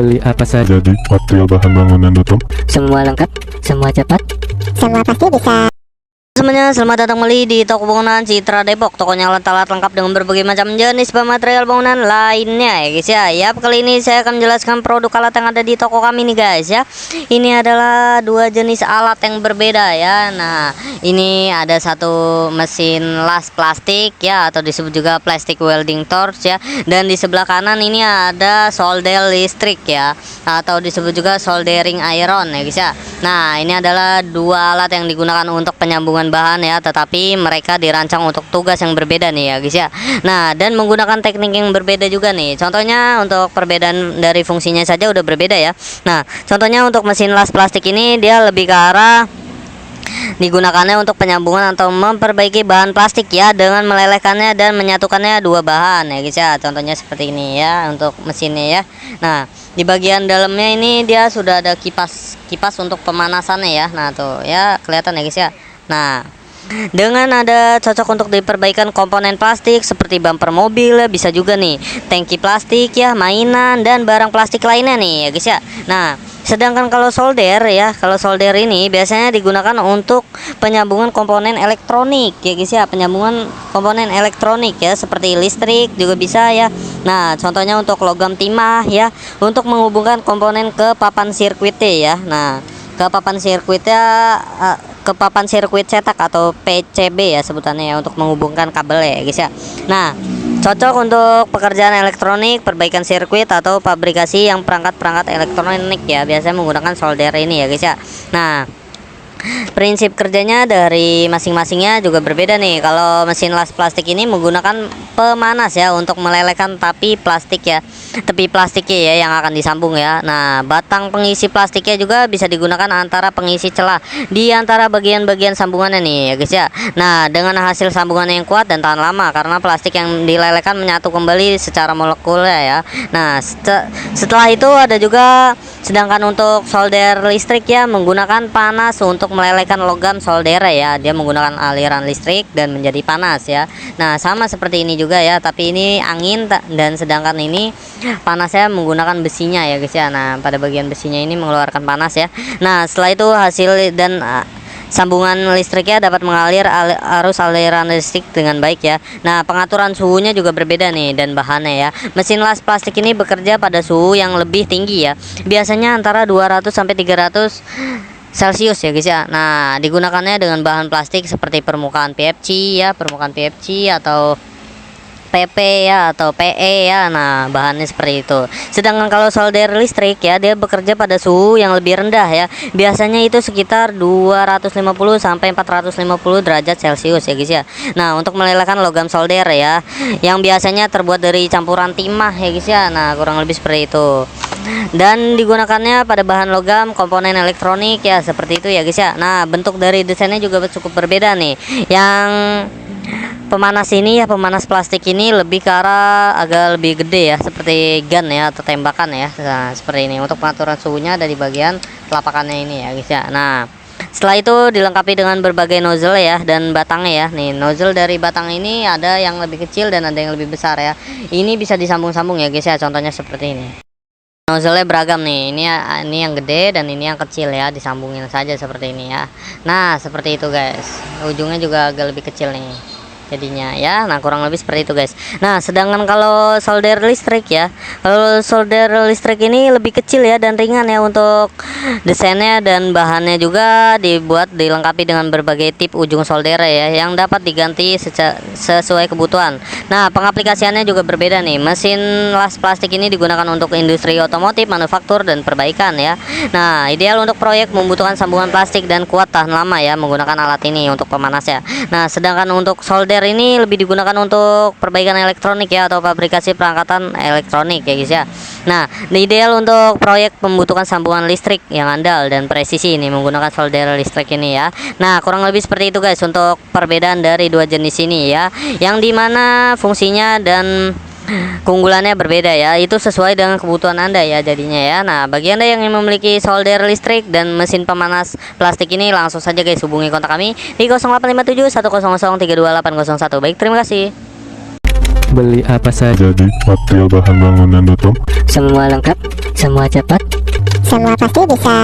Beli apa saja Jadi material bahan bangunan.com. Semua lengkap, semua cepat, Semua pasti bisa. semuanya. Selamat datang kembali di toko bangunan Citra Depok. Tokonya alat-alat lengkap dengan berbagai macam jenis material bangunan lainnya ya guys ya. Yap, kali ini saya akan menjelaskan produk alat yang ada di toko kami nih guys ya. Ini adalah dua jenis alat yang berbeda ya. Nah, ini ada satu mesin las plastik ya, atau disebut juga plastic welding torch ya. Dan di sebelah kanan ini ada solder listrik ya, atau disebut juga soldering iron ya guys ya. Nah, ini adalah dua alat yang digunakan untuk penyambungan bahan ya, tetapi mereka dirancang untuk tugas yang berbeda nih ya guys ya. Nah, dan menggunakan teknik yang berbeda juga nih. Contohnya untuk perbedaan dari fungsinya saja udah berbeda ya. Nah, contohnya untuk mesin las plastik ini dia lebih ke arah digunakannya untuk penyambungan atau memperbaiki bahan plastik ya, dengan melelehkannya dan menyatukannya dua bahan ya guys ya. Contohnya seperti ini ya untuk mesinnya ya. Nah, di bagian dalamnya ini dia sudah ada kipas untuk pemanasannya ya. Nah tuh ya, kelihatan ya guys ya. Nah, dengan ada cocok untuk diperbaikan komponen plastik seperti bumper mobil ya, bisa juga nih tangki plastik ya, mainan dan barang plastik lainnya nih ya guys ya. Nah, sedangkan kalau solder ya, kalau solder ini biasanya digunakan untuk penyambungan komponen elektronik ya guys ya, penyambungan komponen elektronik ya, seperti listrik juga bisa ya. Nah, contohnya untuk logam timah ya, untuk menghubungkan komponen ke papan sirkuitnya ya. Nah, ke papan sirkuitnya ke papan sirkuit cetak atau PCB ya sebutannya ya, untuk menghubungkan kabel ya guys ya. Nah, cocok untuk pekerjaan elektronik, perbaikan sirkuit atau fabrikasi yang perangkat-perangkat elektronik ya, biasanya menggunakan solder ini ya guys ya. Nah, prinsip kerjanya dari masing-masingnya juga berbeda nih. Kalau mesin las plastik ini menggunakan pemanas ya untuk melelehkan tepi plastiknya ya yang akan disambung ya. Nah, batang pengisi plastiknya juga bisa digunakan antara pengisi celah di antara bagian-bagian sambungannya nih ya guys ya. Nah, dengan hasil sambungannya yang kuat dan tahan lama karena plastik yang dilelehkan menyatu kembali secara molekulnya ya. Nah, setelah itu ada juga, sedangkan untuk solder listrik ya, menggunakan panas untuk melelehkan logam solder ya. Dia menggunakan aliran listrik dan menjadi panas ya. Nah, sama seperti ini juga ya, tapi ini angin, dan sedangkan ini panasnya menggunakan besinya ya guys ya. Nah, pada bagian besinya ini mengeluarkan panas ya. Nah, setelah itu hasil dan sambungan listriknya dapat mengalir arus aliran listrik dengan baik ya. Nah, pengaturan suhunya juga berbeda nih dan bahannya ya. Mesin las plastik ini bekerja pada suhu yang lebih tinggi ya, biasanya antara 200 sampai 300 Celcius ya guys ya. Nah, digunakannya dengan bahan plastik seperti permukaan PFC ya, permukaan PFC atau PP ya, atau PE ya. Nah, bahannya seperti itu. Sedangkan kalau solder listrik ya, dia bekerja pada suhu yang lebih rendah ya, biasanya itu sekitar 250 sampai 450 derajat Celcius ya guys ya. Nah, untuk melelehkan logam solder ya, yang biasanya terbuat dari campuran timah ya guys ya. Nah, kurang lebih seperti itu. Dan digunakannya pada bahan logam komponen elektronik ya, seperti itu ya guys ya. Nah, bentuk dari desainnya juga cukup berbeda nih. Yang pemanas ini ya, pemanas plastik ini lebih ke arah agak lebih gede ya, seperti gun ya atau tembakan ya. Nah, seperti ini. Untuk pengaturan suhunya ada di bagian telapakannya ini ya guys ya. Nah, setelah itu dilengkapi dengan berbagai nozzle ya dan batangnya ya. Nih, nozzle dari batang ini ada yang lebih kecil dan ada yang lebih besar ya. Ini bisa disambung-sambung ya guys ya, contohnya seperti ini. Nozzle-nya beragam nih. Ini yang gede dan ini yang kecil ya, disambungin saja seperti ini ya. Nah, seperti itu guys. Ujungnya juga agak lebih kecil nih jadinya ya. Nah, kurang lebih seperti itu guys. Nah, sedangkan kalau solder listrik ya, kalau solder listrik ini lebih kecil ya dan ringan ya untuk desainnya, dan bahannya juga dilengkapi dengan berbagai tip ujung solder ya, yang dapat diganti sesuai kebutuhan. Nah, pengaplikasiannya juga berbeda nih. Mesin las plastik ini digunakan untuk industri otomotif, manufaktur, dan perbaikan ya. Nah, ideal untuk proyek membutuhkan sambungan plastik dan kuat tahan lama ya, menggunakan alat ini untuk pemanas ya. Nah, sedangkan untuk solder ini lebih digunakan untuk perbaikan elektronik ya, atau fabrikasi perangkatan elektronik ya guys ya. Nah, ideal untuk proyek membutuhkan sambungan listrik yang andal dan presisi ini, menggunakan solder listrik ini ya. Nah, kurang lebih seperti itu guys untuk perbedaan dari dua jenis ini ya, yang dimana fungsinya dan keunggulannya berbeda ya, itu sesuai dengan kebutuhan Anda ya jadinya ya. Nah, bagi Anda yang memiliki solder listrik dan mesin pemanas plastik ini, langsung saja guys hubungi kontak kami di 0857 100 32801. Baik, terima kasih. Beli apa saja Jadi material bahan bangunan.com. Semua lengkap, Semua cepat. Semua pasti bisa.